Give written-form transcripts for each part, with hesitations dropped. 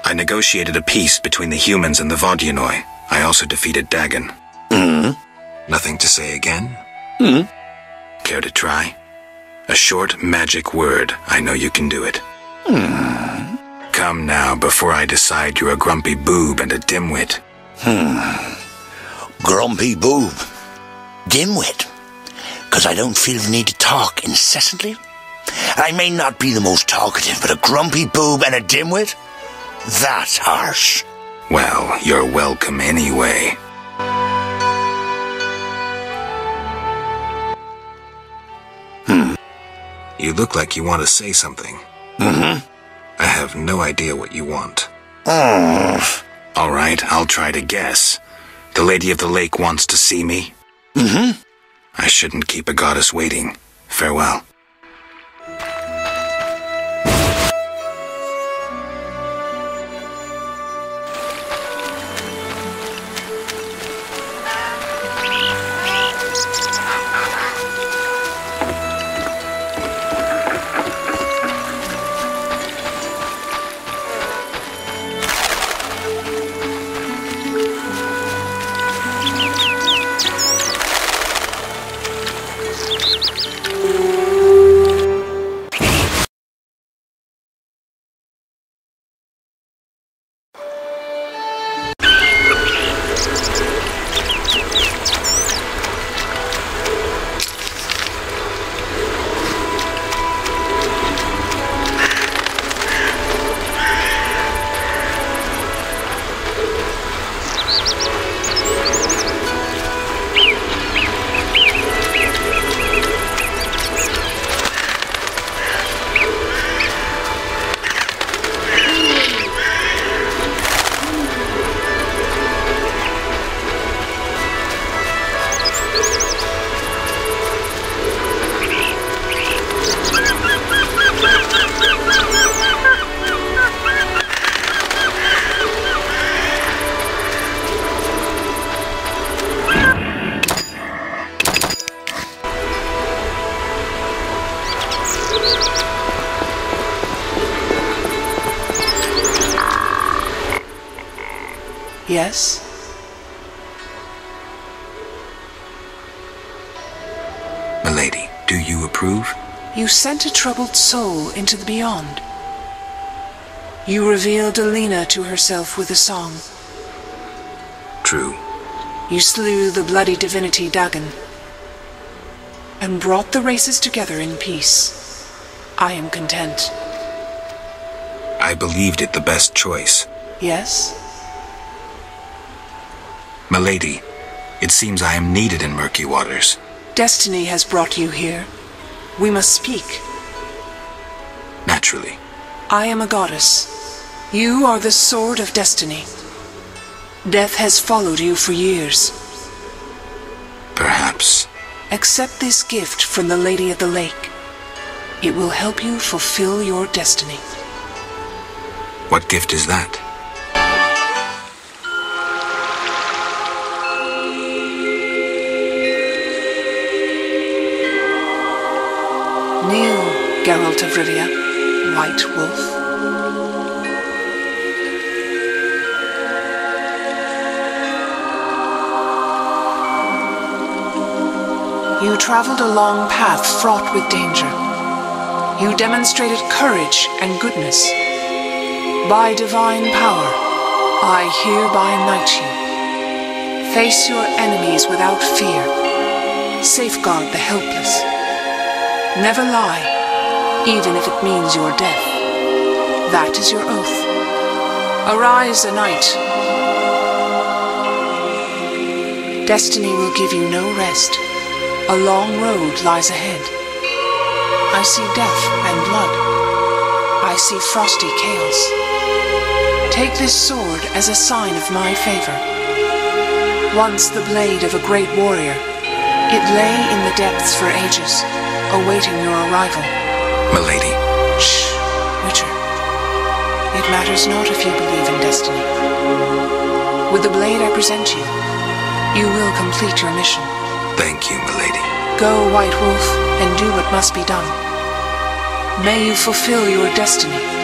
I negotiated a peace between the humans and the Vodyanoi. I also defeated Dagon. Nothing to say again? Care to try? A short magic word. I know you can do it. Come now, before I decide you're a grumpy boob and a dimwit. Grumpy boob. Dimwit. 'Cause I don't feel the need to talk incessantly. I may not be the most talkative, but a grumpy boob and a dimwit? That's harsh. Well, you're welcome anyway. You look like you want to say something. I have no idea what you want. All right, I'll try to guess. The Lady of the Lake wants to see me? I shouldn't keep a goddess waiting. Farewell. Yes? Milady, do you approve? You sent a troubled soul into the beyond. You revealed Alina to herself with a song. True. You slew the bloody divinity Dagon, and brought the races together in peace. I am content. I believed it the best choice. Yes? Milady, it seems I am needed in murky waters. Destiny has brought you here. We must speak. Naturally. I am a goddess. You are the sword of destiny. Death has followed you for years. Perhaps. Accept this gift from the Lady of the Lake. It will help you fulfill your destiny. What gift is that? Kneel, Geralt of Rivia, White Wolf. You traveled a long path fraught with danger. You demonstrated courage and goodness. By divine power, I hereby knight you. Face your enemies without fear. Safeguard the helpless. Never lie, even if it means your death. That is your oath. Arise, a knight. Destiny will give you no rest. A long road lies ahead. I see death and blood. I see frosty chaos. Take this sword as a sign of my favor. Once the blade of a great warrior, it lay in the depths for ages, awaiting your arrival. Milady. Shh, Witcher. It matters not if you believe in destiny. With the blade I present you, you will complete your mission. Thank you, milady. Go, White Wolf, and do what must be done. May you fulfill your destiny.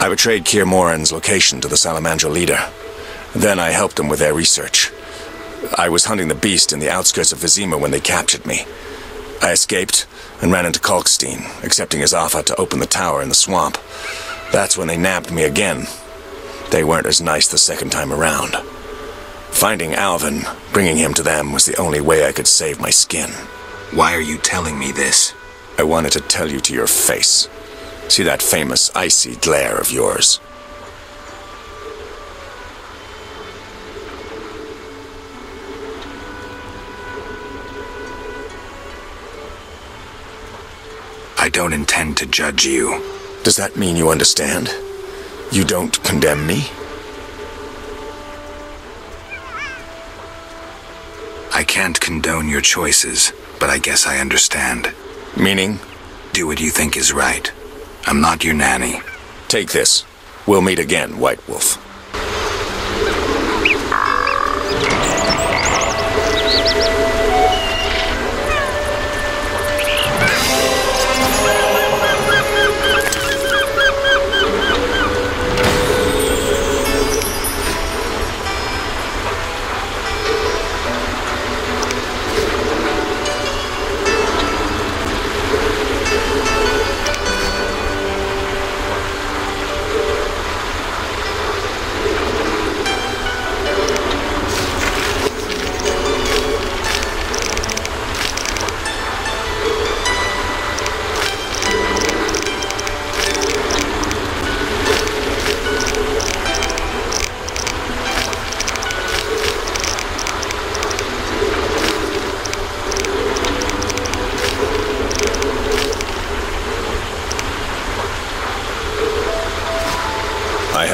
I betrayed Keir Moran's location to the Salamandra leader. Then I helped them with their research. I was hunting the beast in the outskirts of Vizima when they captured me. I escaped and ran into Kalkstein, accepting his offer to open the tower in the swamp. That's when they nabbed me again. They weren't as nice the second time around. Finding Alvin, bringing him to them, was the only way I could save my skin. Why are you telling me this? I wanted to tell you to your face. See that famous icy glare of yours? I don't intend to judge you. Does that mean you understand? You don't condemn me? I can't condone your choices, but I guess I understand. Meaning? Do what you think is right. I'm not your nanny. Take this. We'll meet again, White Wolf.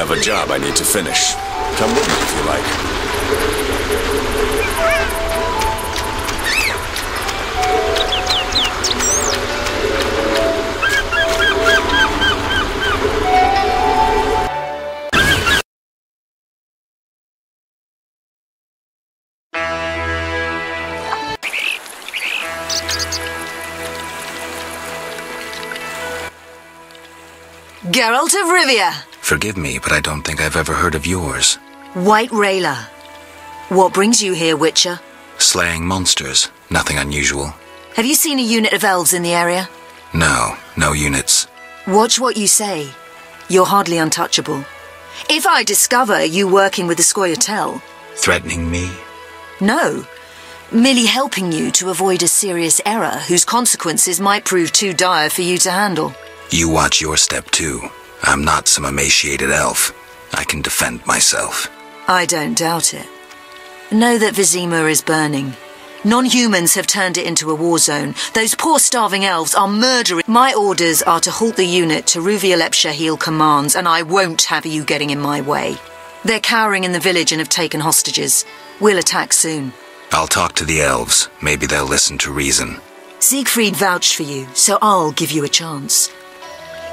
have a job I need to finish. Come with me if you like. Geralt of Rivia. Forgive me, but I don't think I've ever heard of yours. White Rayla. What brings you here, Witcher? Slaying monsters. Nothing unusual. Have you seen a unit of elves in the area? No, no units. Watch what you say. You're hardly untouchable. If I discover you working with the Scoia'tael... Threatening me? No. Merely helping you to avoid a serious error whose consequences might prove too dire for you to handle. You watch your step too. I'm not some emaciated elf. I can defend myself. I don't doubt it. Know that Vizima is burning. Non-humans have turned it into a war zone. Those poor starving elves are murdering. My orders are to halt the unit to Ruvialepshahil commands, and I won't have you getting in my way. They're cowering in the village and have taken hostages. We'll attack soon. I'll talk to the elves. Maybe they'll listen to reason. Siegfried vouched for you, so I'll give you a chance.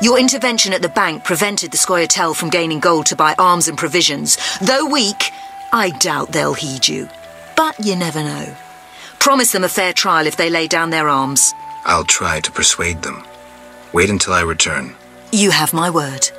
Your intervention at the bank prevented the Scoia'tael from gaining gold to buy arms and provisions. Though weak, I doubt they'll heed you. But you never know. Promise them a fair trial if they lay down their arms. I'll try to persuade them. Wait until I return. You have my word.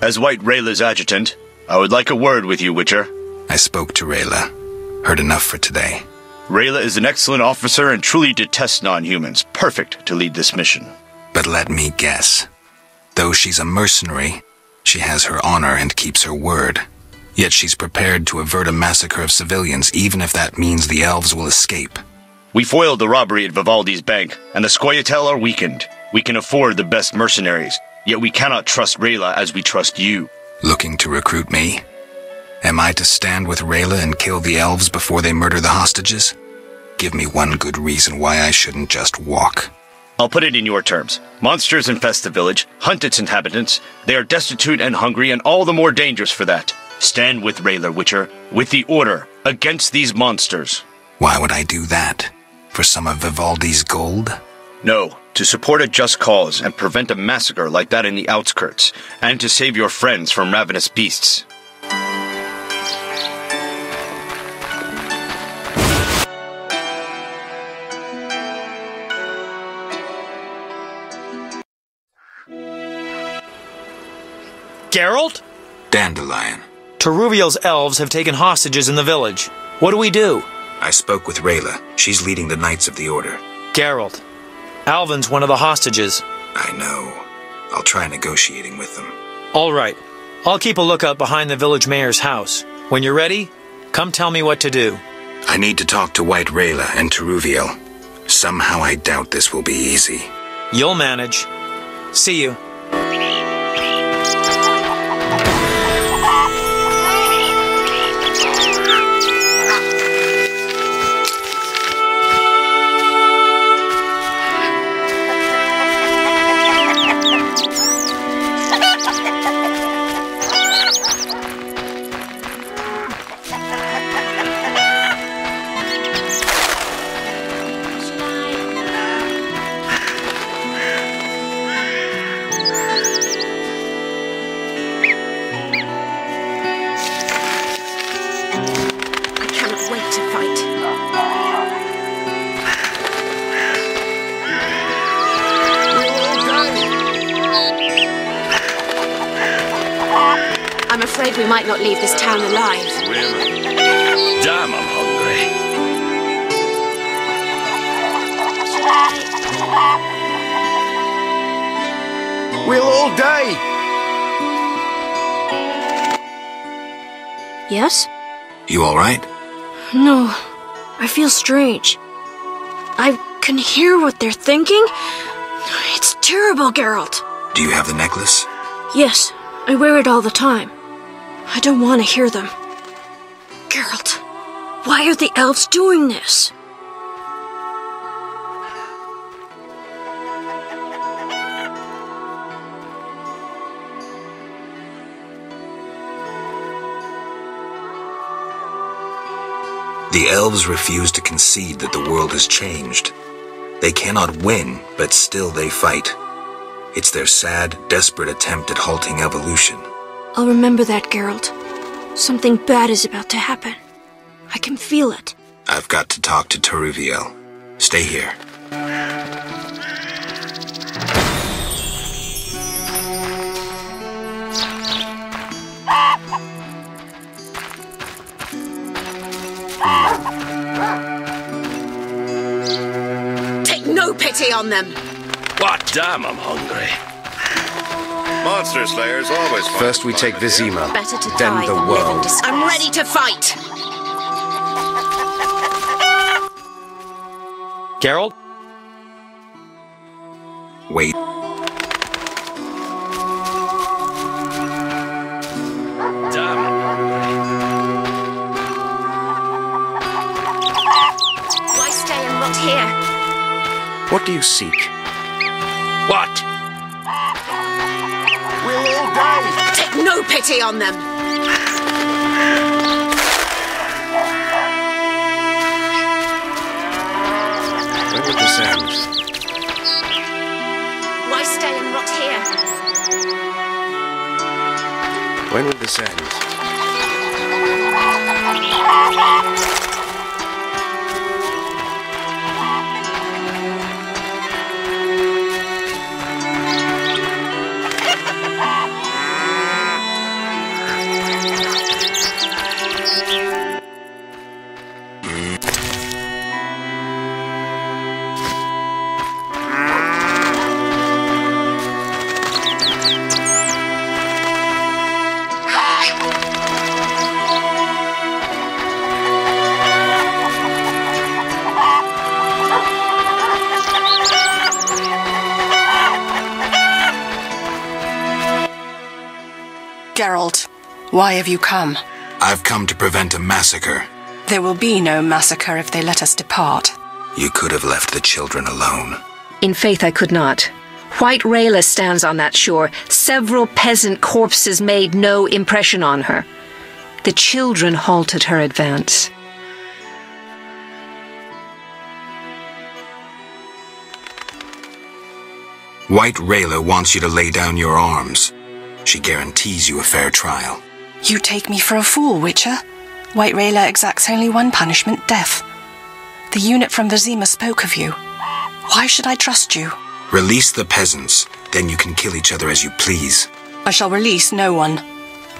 As White Rayla's adjutant, I would like a word with you, Witcher. I spoke to Rayla. Heard enough for today. Rayla is an excellent officer and truly detests non-humans. Perfect to lead this mission. But let me guess. Though she's a mercenary, she has her honor and keeps her word. Yet she's prepared to avert a massacre of civilians, even if that means the elves will escape. We foiled the robbery at Vivaldi's bank, and the Scoia'tael are weakened. We can afford the best mercenaries, yet we cannot trust Rayla as we trust you. Looking to recruit me? Am I to stand with Rayla and kill the elves before they murder the hostages? Give me one good reason why I shouldn't just walk. I'll put it in your terms. Monsters infest the village, hunt its inhabitants. They are destitute and hungry, and all the more dangerous for that. Stand with Rayla, Witcher, with the Order, against these monsters. Why would I do that? For some of Vivaldi's gold? No, to support a just cause and prevent a massacre like that in the outskirts, and to save your friends from ravenous beasts. Geralt? Dandelion. Teruviel's elves have taken hostages in the village. What do we do? I spoke with Rayla. She's leading the Knights of the Order. Geralt. Alvin's one of the hostages. I know. I'll try negotiating with them. All right. I'll keep a lookout behind the village mayor's house. When you're ready, come tell me what to do. I need to talk to White Rayla and Teruviel. Somehow I doubt this will be easy. You'll manage. See you. afraid we might not leave this town alive. Damn, I'm hungry. We'll all die. Yes? You all right? No, I feel strange. I can hear what they're thinking. It's terrible, Geralt. Do you have the necklace? Yes, I wear it all the time. I don't want to hear them. Geralt, why are the elves doing this? The elves refuse to concede that the world has changed. They cannot win, but still they fight. It's their sad, desperate attempt at halting evolution. I'll remember that, Geralt. Something bad is about to happen. I can feel it. I've got to talk to Teruviel. Stay here. Take no pity on them! What? Damn, I'm hungry. Monster Slayers always fight. First we take Vizima, Better to then die the than live in world. disgrace. I'm ready to fight! Geralt? Wait. Damn, I'm hungry. Why stay and rot here? What do you seek? What? We'll all die. Take no pity on them! When would this end? Why stay and rot here? When would this end? Geralt, why have you come? I've come to prevent a massacre. There will be no massacre if they let us depart. You could have left the children alone. In faith I could not. White Rayla stands on that shore. Several peasant corpses made no impression on her. The children halted her advance. White Rayla wants you to lay down your arms. She guarantees you a fair trial. You take me for a fool, Witcher. White Rayla exacts only one punishment, death. The unit from Vizima spoke of you. Why should I trust you? Release the peasants, then you can kill each other as you please. I shall release no one.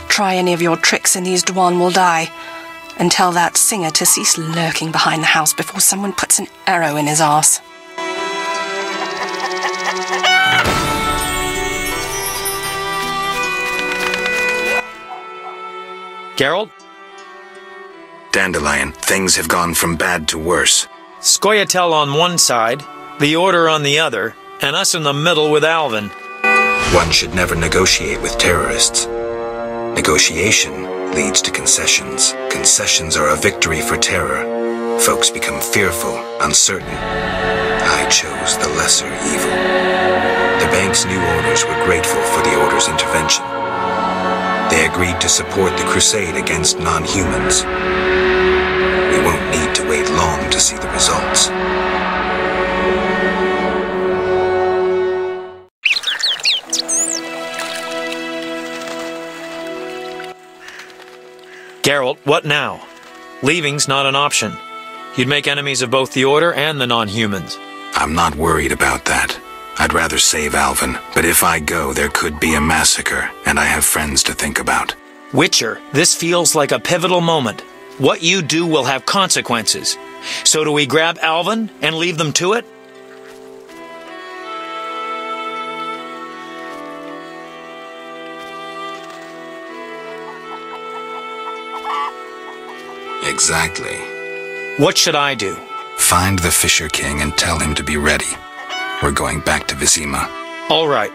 Try any of your tricks and these Dwan will die. And tell that singer to cease lurking behind the house before someone puts an arrow in his arse. Geralt? Dandelion, things have gone from bad to worse. Scoia'tael on one side, the Order on the other, and us in the middle with Alvin. One should never negotiate with terrorists. Negotiation leads to concessions. Concessions are a victory for terror. Folks become fearful, uncertain. I chose the lesser evil. The bank's new owners were grateful for the Order's intervention. They agreed to support the crusade against non-humans. We won't need to wait long to see the results. Geralt, what now? Leaving's not an option. You'd make enemies of both the Order and the non-humans. I'm not worried about that. I'd rather save Alvin, but if I go, there could be a massacre, and I have friends to think about. Witcher, this feels like a pivotal moment. What you do will have consequences. So do we grab Alvin and leave them to it? Exactly. What should I do? Find the Fisher King and tell him to be ready. We're going back to Vizima. All right.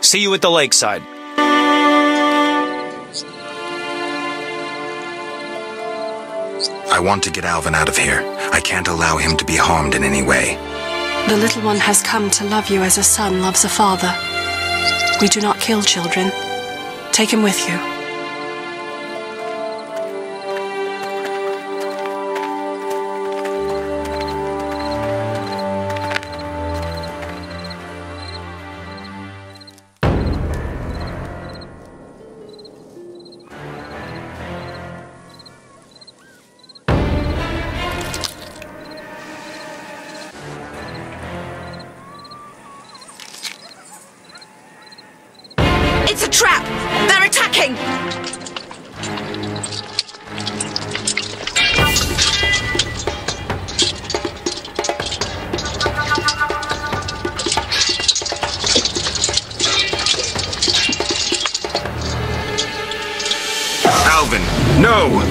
See you at the lakeside. I want to get Alvin out of here. I can't allow him to be harmed in any way. The little one has come to love you as a son loves a father. We do not kill children. Take him with you. It's a trap! They're attacking! Alvin, no!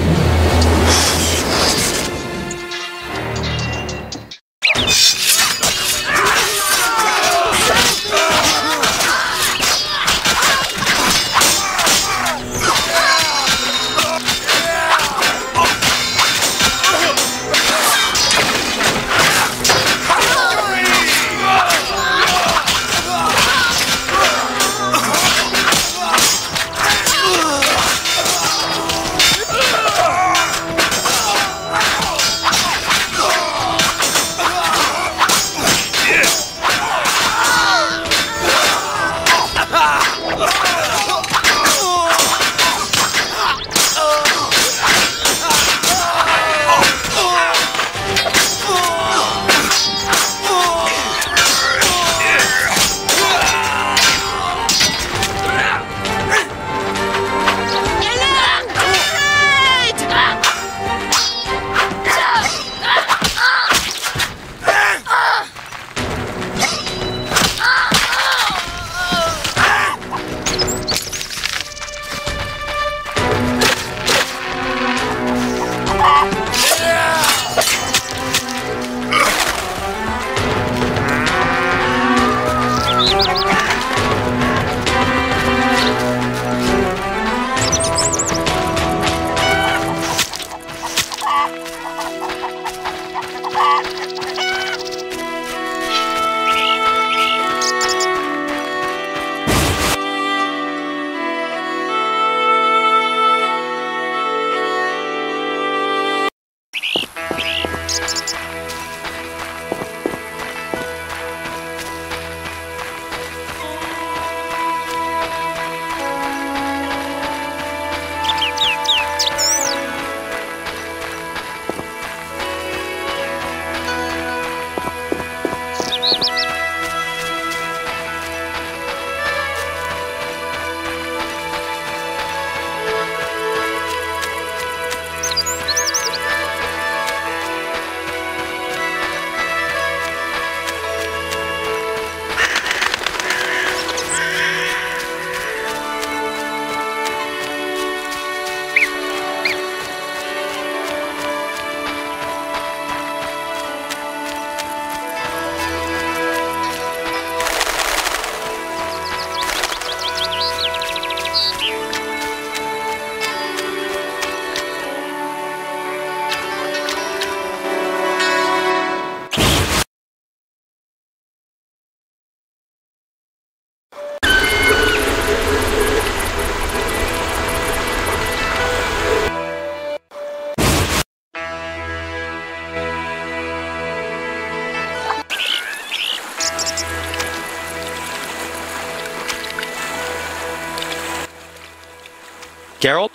Geralt?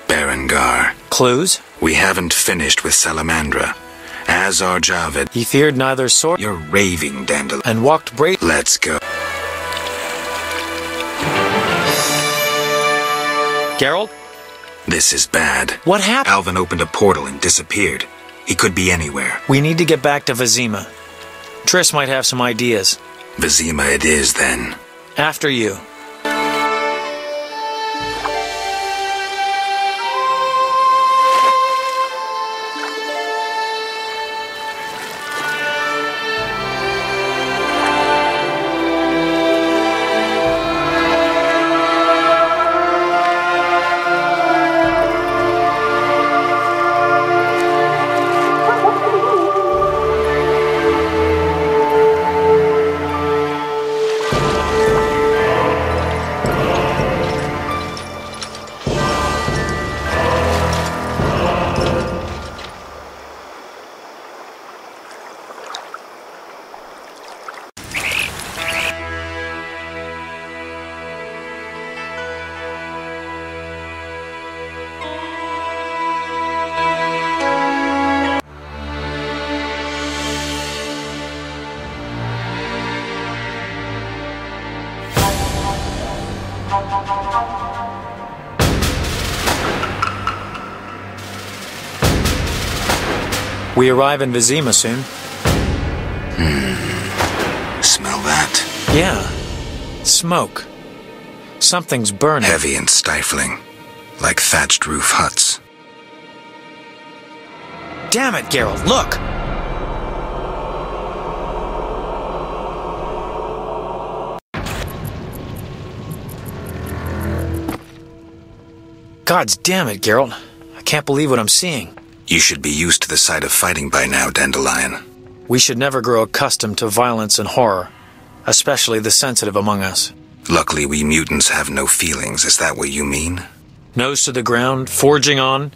Berengar. Clues? We haven't finished with Salamandra. Azar Javed. He feared neither sword. You're raving, Dandelion. And walked bravely. Let's go. Geralt? This is bad. What happened? Alvin opened a portal and disappeared. He could be anywhere. We need to get back to Vizima. Triss might have some ideas. Vizima it is, then. After you. We arrive in Vizima soon. Smell that? Yeah. Smoke. Something's burning. Heavy and stifling. Like thatched roof huts. Damn it, Geralt, look! Gods damn it, Geralt. I can't believe what I'm seeing. You should be used to the sight of fighting by now, Dandelion. We should never grow accustomed to violence and horror, especially the sensitive among us. Luckily, we mutants have no feelings. Is that what you mean? Nose to the ground, forging on.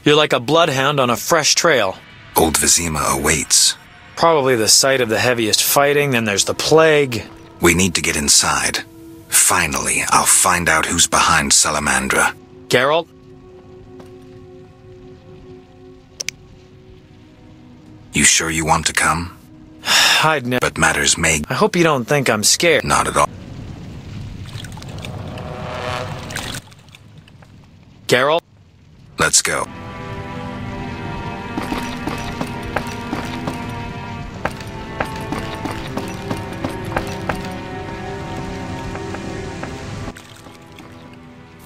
You're like a bloodhound on a fresh trail. Old Vizima awaits. Probably the site of the heaviest fighting, then there's the plague. We need to get inside. Finally, I'll find out who's behind Salamandra. Geralt? You sure you want to come? I'd never. But matters may. I hope you don't think I'm scared. Not at all. Geralt? Let's go.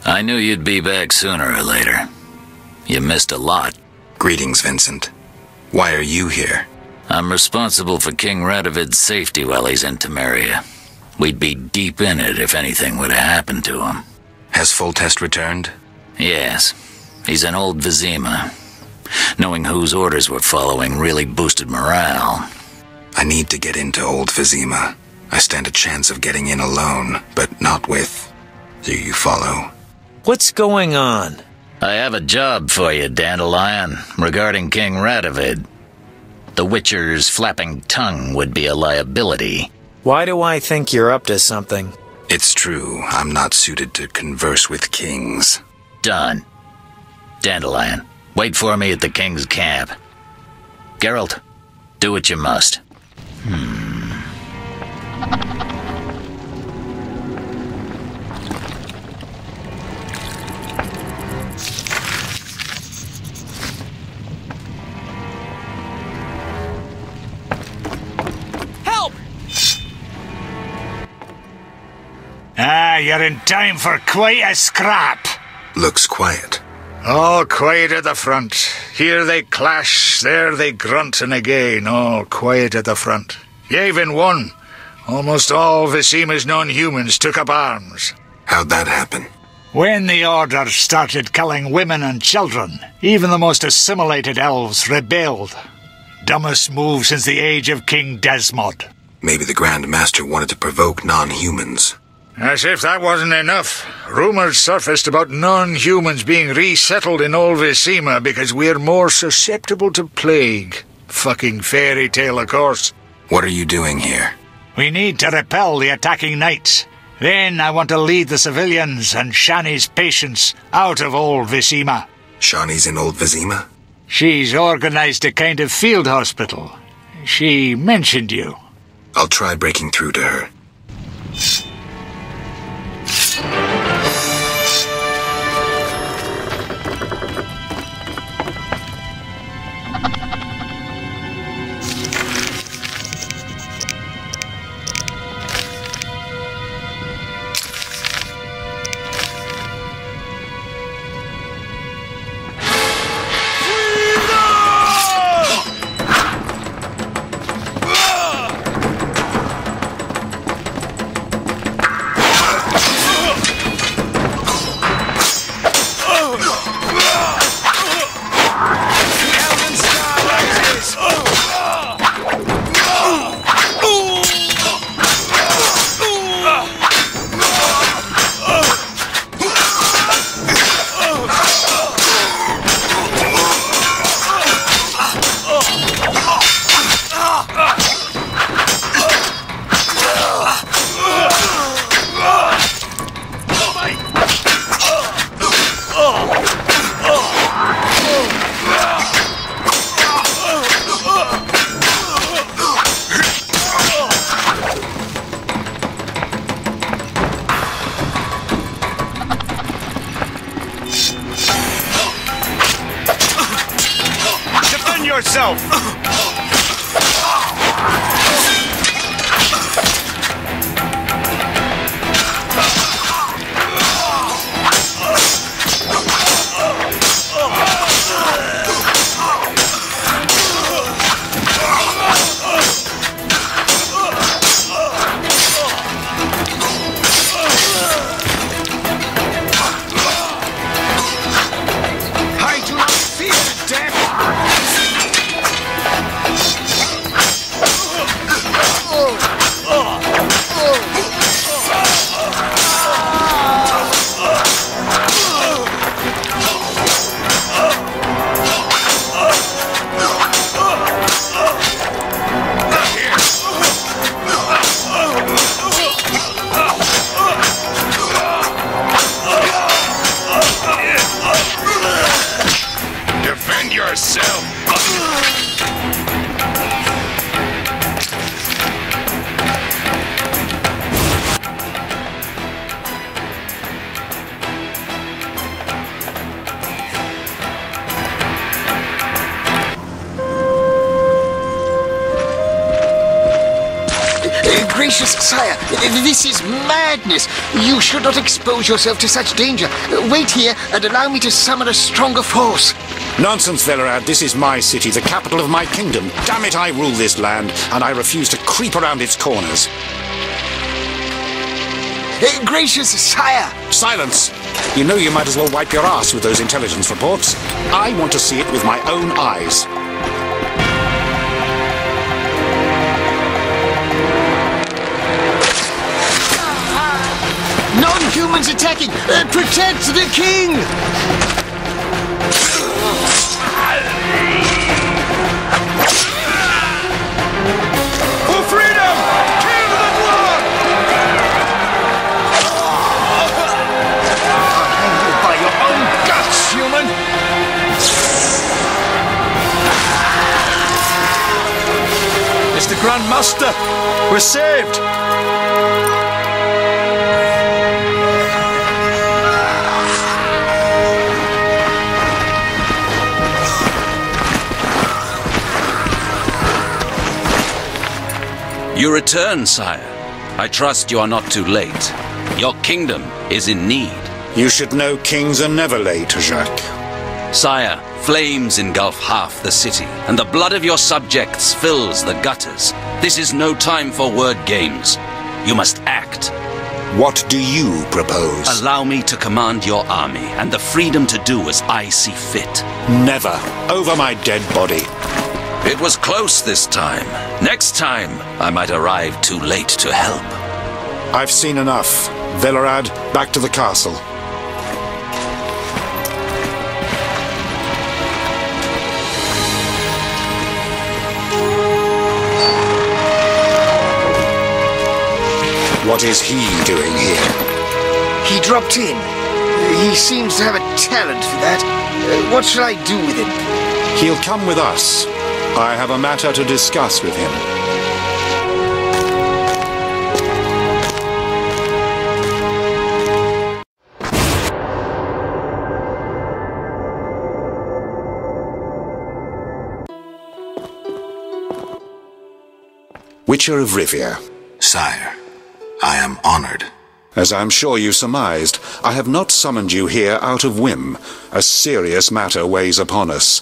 I knew you'd be back sooner or later. You missed a lot. Greetings, Vincent. Why are you here? I'm responsible for King Radovid's safety while he's in Temeria. We'd be deep in it if anything would have happened to him. Has Foltest returned? Yes. He's in old Vizima. Knowing whose orders we're following really boosted morale. I need to get into old Vizima. I stand a chance of getting in alone, but not with... Do you follow? What's going on? I have a job for you, Dandelion, regarding King Radovid. The Witcher's flapping tongue would be a liability. Why do I think you're up to something? It's true. I'm not suited to converse with kings. Done. Dandelion, wait for me at the king's camp. Geralt, do what you must. You're in time for quite a scrap. Looks quiet. All quiet at the front. Here they clash, there they grunt, and again, all quiet at the front. You even won. Almost all Vizima's non-humans took up arms. How'd that happen? When the Order started killing women and children, even the most assimilated elves rebelled. Dumbest move since the age of King Desmod. Maybe the Grand Master wanted to provoke non-humans. As if that wasn't enough, rumors surfaced about non-humans being resettled in old Vizima because we're more susceptible to plague. Fucking fairy tale, of course. What are you doing here? We need to repel the attacking knights. Then I want to lead the civilians and Shani's patients out of old Vizima. Shani's in old Vizima? She's organized a kind of field hospital. She mentioned you. I'll try breaking through to her. Yourself! Gracious sire, this is madness. You should not expose yourself to such danger. Wait here and allow me to summon a stronger force. Nonsense, Velerad. This is my city, the capital of my kingdom. Damn it, I rule this land, and I refuse to creep around its corners. Gracious sire! Silence! You know you might as well wipe your ass with those intelligence reports. I want to see it with my own eyes. Non-humans attacking! Protect the king! For freedom! Kill the blood! Handled by your own guts, human! Mr. Grand Master, we're saved! You return, sire. I trust you are not too late. Your kingdom is in need. You should know kings are never late, Jacques. Sire, flames engulf half the city, and the blood of your subjects fills the gutters. This is no time for word games. You must act. What do you propose? Allow me to command your army, and the freedom to do as I see fit. Never. Over my dead body. It was close this time. Next time, I might arrive too late to help. I've seen enough. Velerad, back to the castle. What is he doing here? He dropped in. He seems to have a talent for that. What shall I do with him? He'll come with us. I have a matter to discuss with him. Witcher of Rivia. Sire, I am honored. As I'm sure you surmised, I have not summoned you here out of whim. A serious matter weighs upon us.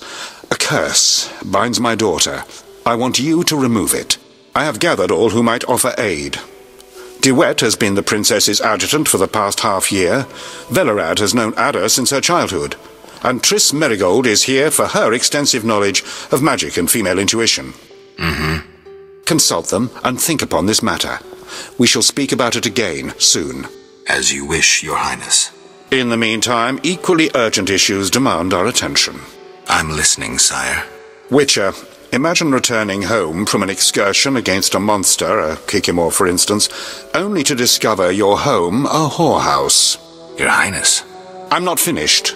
A curse binds my daughter. I want you to remove it. I have gathered all who might offer aid. DeWitt has been the princess's adjutant for the past half-year. Velerad has known Ada since her childhood. And Triss Merigold is here for her extensive knowledge of magic and female intuition. Consult them and think upon this matter. We shall speak about it again soon. As you wish, Your Highness. In the meantime, equally urgent issues demand our attention. I'm listening, sire. Witcher, imagine returning home from an excursion against a monster, a Kikimor for instance, only to discover your home a whorehouse. Your Highness. I'm not finished.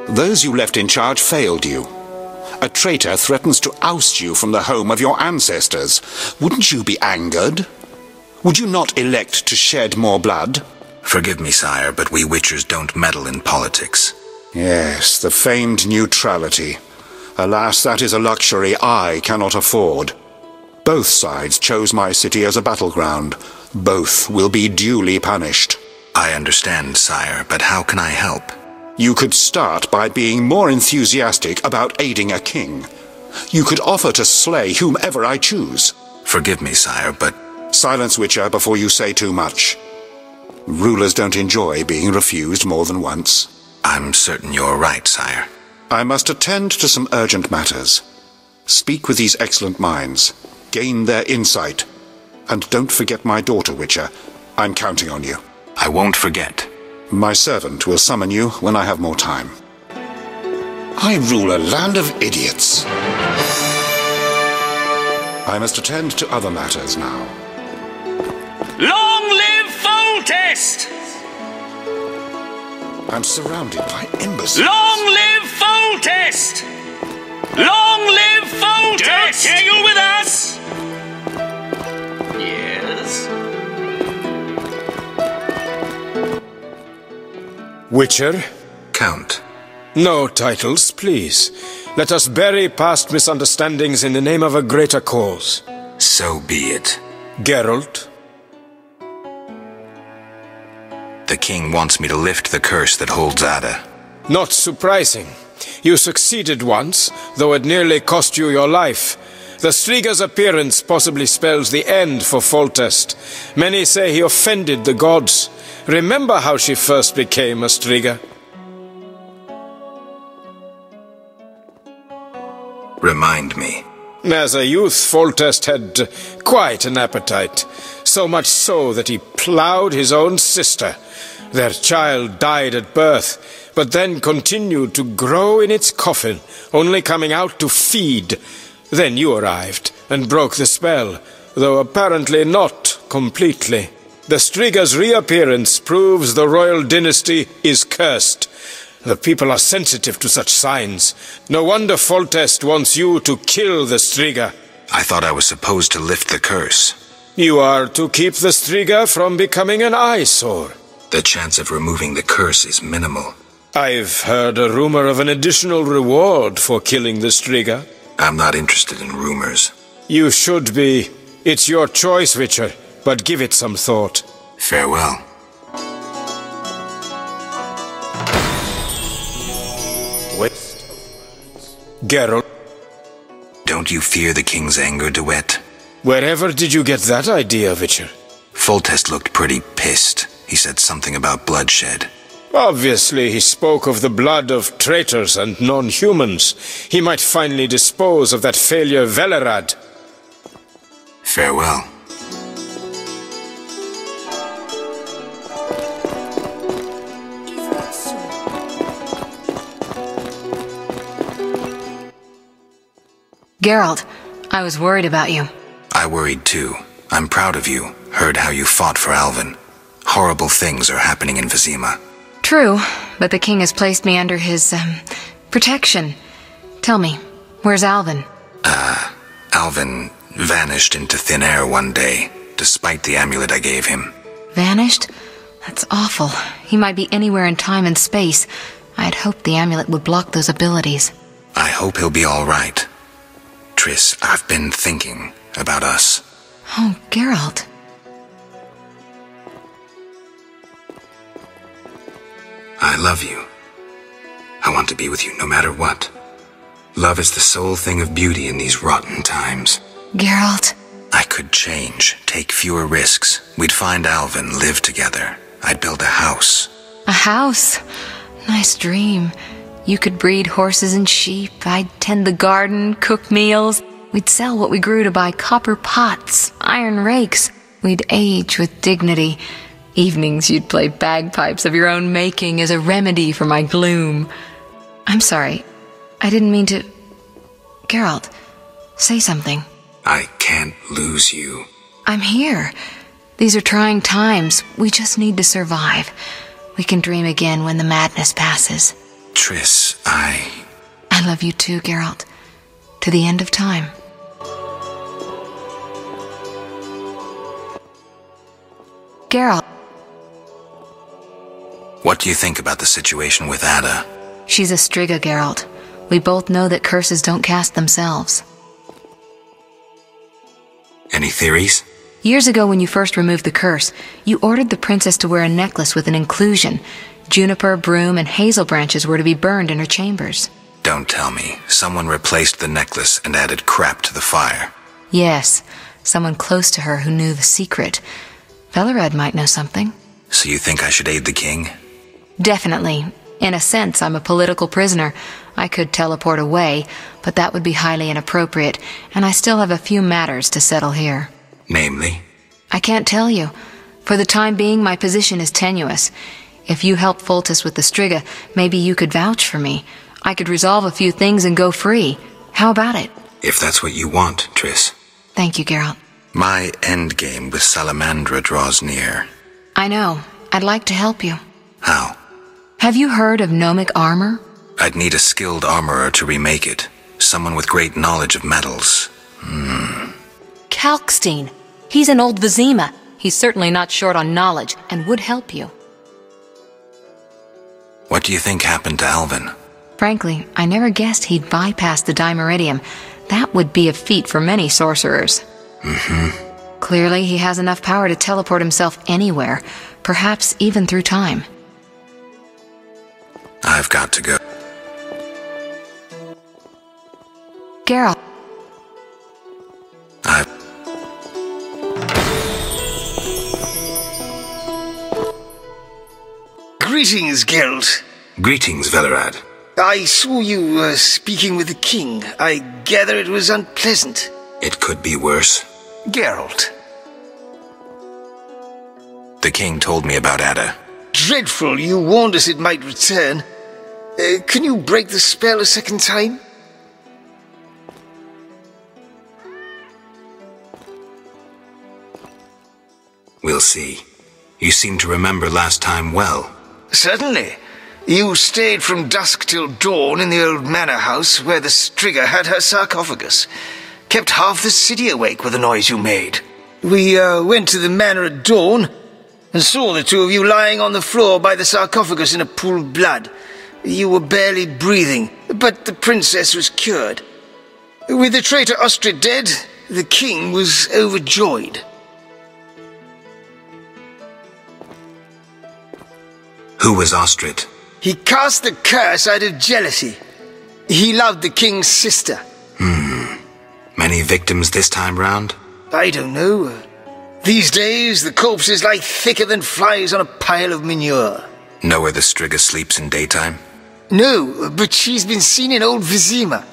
Those you left in charge failed you. A traitor threatens to oust you from the home of your ancestors. Wouldn't you be angered? Would you not elect to shed more blood? Forgive me, sire, but we Witchers don't meddle in politics. Yes, the famed neutrality. Alas, that is a luxury I cannot afford. Both sides chose my city as a battleground. Both will be duly punished. I understand, sire, but how can I help? You could start by being more enthusiastic about aiding a king. You could offer to slay whomever I choose. Forgive me, sire, but... Silence, Witcher, before you say too much. Rulers don't enjoy being refused more than once. I'm certain you're right, sire. I must attend to some urgent matters. Speak with these excellent minds. Gain their insight. And don't forget my daughter, Witcher. I'm counting on you. I won't forget. My servant will summon you when I have more time. I rule a land of idiots. I must attend to other matters now. Long live Foltest! I'm surrounded by imbeciles. Long live Foltest! Long live Foltest! Are you with us? Yes? Witcher? Count. No titles, please. Let us bury past misunderstandings in the name of a greater cause. So be it. Geralt? The king wants me to lift the curse that holds Ada. Not surprising. You succeeded once, though it nearly cost you your life. The Striga's appearance possibly spells the end for Foltest. Many say he offended the gods. Remember how she first became a Striga? Remind me. As a youth, Foltest had quite an appetite. So much so that he ploughed his own sister. Their child died at birth, but then continued to grow in its coffin, only coming out to feed. Then you arrived and broke the spell, though apparently not completely. The Striga's reappearance proves the royal dynasty is cursed. The people are sensitive to such signs. No wonder Foltest wants you to kill the Striga. I thought I was supposed to lift the curse. You are to keep the Striga from becoming an eyesore. The chance of removing the curse is minimal. I've heard a rumor of an additional reward for killing the Striga. I'm not interested in rumors. You should be. It's your choice, Witcher, but give it some thought. Farewell. Geralt. Don't you fear the king's anger, DeWitt? Wherever did you get that idea, Witcher? Foltest looked pretty pissed. He said something about bloodshed. Obviously, he spoke of the blood of traitors and non-humans. He might finally dispose of that failure Velerad. Farewell. Geralt, I was worried about you. I worried too. I'm proud of you. Heard how you fought for Alvin. Horrible things are happening in Vizima. True, but the king has placed me under his, protection. Tell me, where's Alvin? Alvin vanished into thin air one day, despite the amulet I gave him. Vanished? That's awful. He might be anywhere in time and space. I had hoped the amulet would block those abilities. I hope he'll be all right. Triss, I've been thinking about us. Oh, Geralt. I love you. I want to be with you no matter what. Love is the sole thing of beauty in these rotten times. Geralt. I could change, take fewer risks. We'd find Alvin, live together. I'd build a house. A house? Nice dream. You could breed horses and sheep. I'd tend the garden, cook meals. We'd sell what we grew to buy copper pots, iron rakes. We'd age with dignity. Evenings you'd play bagpipes of your own making as a remedy for my gloom. I'm sorry. I didn't mean to... Geralt, say something. I can't lose you. I'm here. These are trying times. We just need to survive. We can dream again when the madness passes. Triss, I love you too, Geralt. To the end of time. Geralt. What do you think about the situation with Ada? She's a Striga, Geralt. We both know that curses don't cast themselves. Any theories? Years ago when you first removed the curse, you ordered the princess to wear a necklace with an inclusion. Juniper, broom, and hazel branches were to be burned in her chambers. Don't tell me. Someone replaced the necklace and added crap to the fire. Yes, someone close to her who knew the secret. Velerad might know something. So you think I should aid the king? Definitely. In a sense, I'm a political prisoner. I could teleport away, but that would be highly inappropriate, and I still have a few matters to settle here. Namely? I can't tell you. For the time being, my position is tenuous. If you help Foltest with the Striga, maybe you could vouch for me. I could resolve a few things and go free. How about it? If that's what you want, Triss. Thank you, Geralt. My endgame with Salamandra draws near. I know. I'd like to help you. How? Have you heard of gnomic armor? I'd need a skilled armorer to remake it. Someone with great knowledge of metals. Kalkstein. He's an old Vizima. He's certainly not short on knowledge and would help you. What do you think happened to Alvin? Frankly, I never guessed he'd bypass the Dimeridium. That would be a feat for many sorcerers. Clearly, he has enough power to teleport himself anywhere, perhaps even through time. I've got to go. Geralt. Greetings, Geralt. Greetings, Velerad. I saw you speaking with the king. I gather it was unpleasant. It could be worse. Geralt. The king told me about Ada. Dreadful, you warned us it might return. Can you break the spell a second time? We'll see. You seem to remember last time well. Certainly. You stayed from dusk till dawn in the old manor house where the Striga had her sarcophagus. Kept half the city awake with the noise you made. We went to the manor at dawn and saw the two of you lying on the floor by the sarcophagus in a pool of blood. You were barely breathing, but the princess was cured. With the traitor Ostrid dead, the king was overjoyed. Who was Ostrid? He cast the curse out of jealousy. He loved the king's sister. Many victims this time round? I don't know. These days, the corpses lie thicker than flies on a pile of manure. Know where the Striga sleeps in daytime? No, but she's been seen in old Vizima.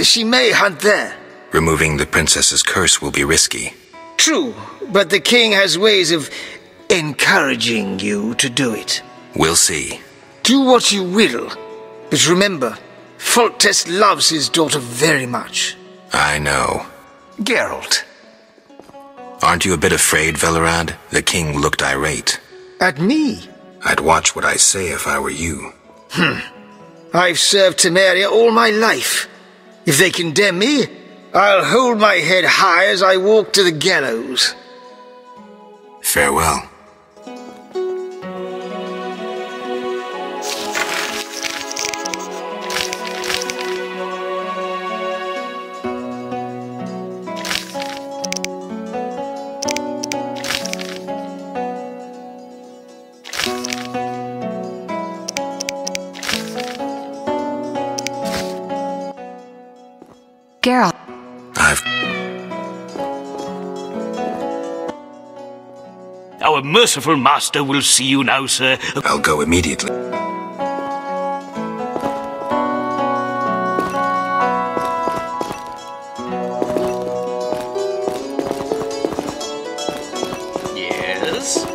She may hunt there. Removing the princess's curse will be risky. True, but the king has ways of encouraging you to do it. We'll see. Do what you will, but remember, Foltest loves his daughter very much. I know. Geralt. Aren't you a bit afraid, Velerad? The king looked irate. At me? I'd watch what I say if I were you. I've served Temeria all my life. If they condemn me, I'll hold my head high as I walk to the gallows. Farewell. Geralt. Our merciful master will see you now, sir. I'll go immediately. Yes?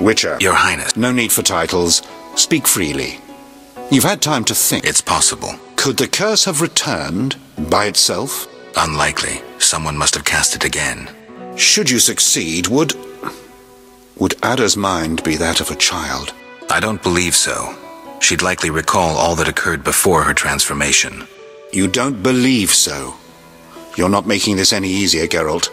Witcher. Your Highness. No need for titles. Speak freely. You've had time to think. It's possible. Could the curse have returned by itself? Unlikely. Someone must have cast it again. Should you succeed, would Ada's mind be that of a child? I don't believe so. She'd likely recall all that occurred before her transformation. You don't believe so? You're not making this any easier, Geralt.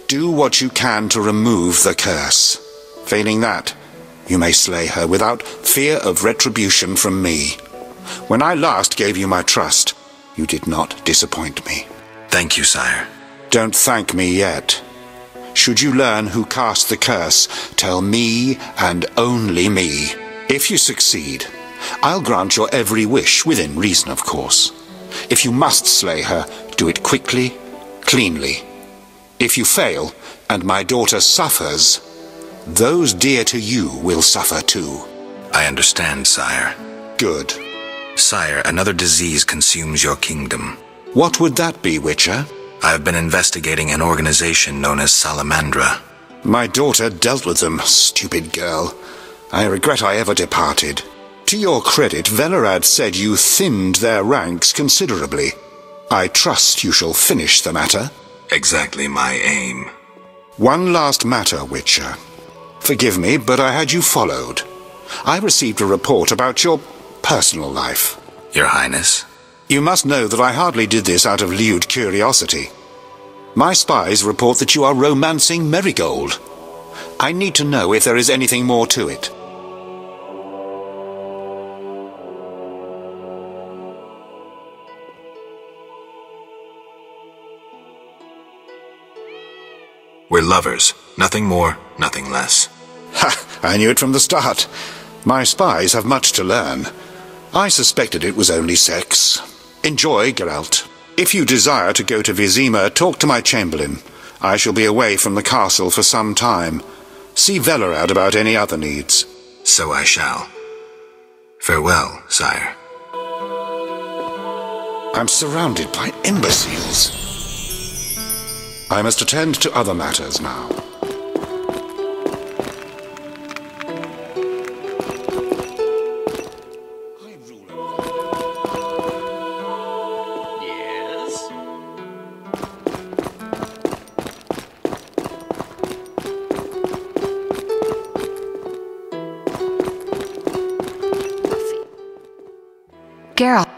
Do what you can to remove the curse. Failing that, you may slay her without fear of retribution from me. When I last gave you my trust, you did not disappoint me. Thank you, sire. Don't thank me yet. Should you learn who cast the curse, tell me and only me. If you succeed, I'll grant your every wish, within reason, of course. If you must slay her, do it quickly, cleanly. If you fail, and my daughter suffers, those dear to you will suffer too. I understand, sire. Good. Sire, another disease consumes your kingdom. What would that be, Witcher? I have been investigating an organization known as Salamandra. My daughter dealt with them, stupid girl. I regret I ever departed. To your credit, Velerad said you thinned their ranks considerably. I trust you shall finish the matter. Exactly my aim. One last matter, Witcher. Forgive me, but I had you followed. I received a report about your personal life. Your Highness? You must know that I hardly did this out of lewd curiosity. My spies report that you are romancing Marigold. I need to know if there is anything more to it. We're lovers. Nothing more, nothing less. Ha! I knew it from the start. My spies have much to learn. I suspected it was only sex. Enjoy, Geralt. If you desire to go to Vizima, talk to my chamberlain. I shall be away from the castle for some time. See Velerad about any other needs. So I shall. Farewell, sire. I'm surrounded by imbeciles. I must attend to other matters now. Yes? Geralt.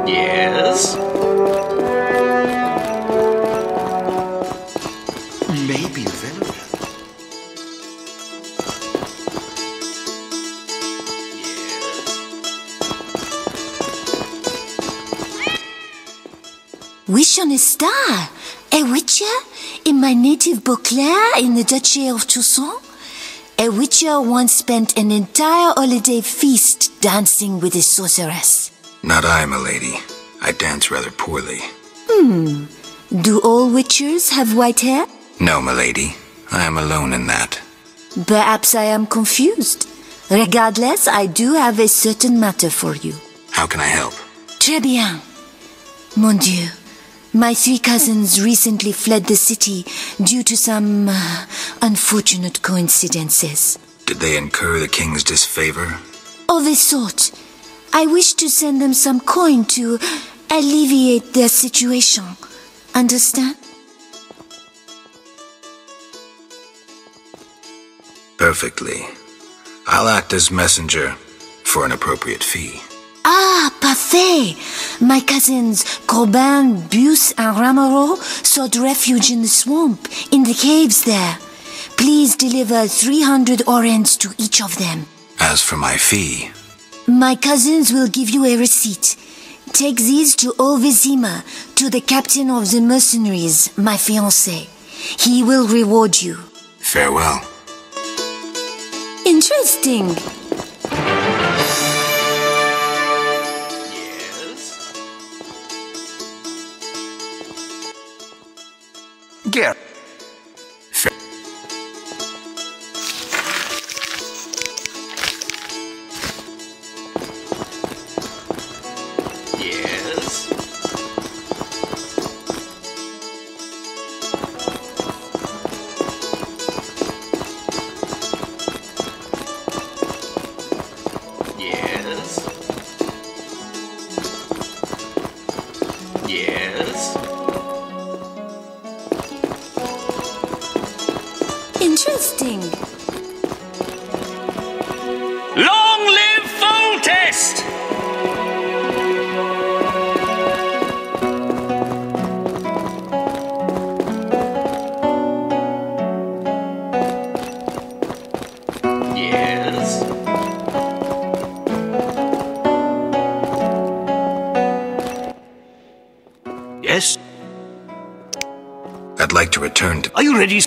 Yes? Maybe Velerad. Wish on a star? A witcher? In my native Beauclair in the Duchy of Toussaint? A witcher once spent an entire holiday feast dancing with a sorceress. Not I, milady. I dance rather poorly. Do all witchers have white hair? No, milady. I am alone in that. Perhaps I am confused. Regardless, I do have a certain matter for you. How can I help? Très bien. Mon Dieu. My 3 cousins recently fled the city due to some unfortunate coincidences. Did they incur the king's disfavor? Of a sort. I wish to send them some coin to alleviate their situation. Understand? Perfectly. I'll act as messenger for an appropriate fee. Ah, parfait! My cousins Corbin, Buse, and Ramiro sought refuge in the swamp, in the caves there. Please deliver 300 orens to each of them. As for my fee... My cousins will give you a receipt. Take these to Vizima, to the captain of the mercenaries, my fiancé. He will reward you. Farewell. Interesting. Get. Interesting. Long live Foltest! Yes? Yes? I'd like to return to... Are you ready?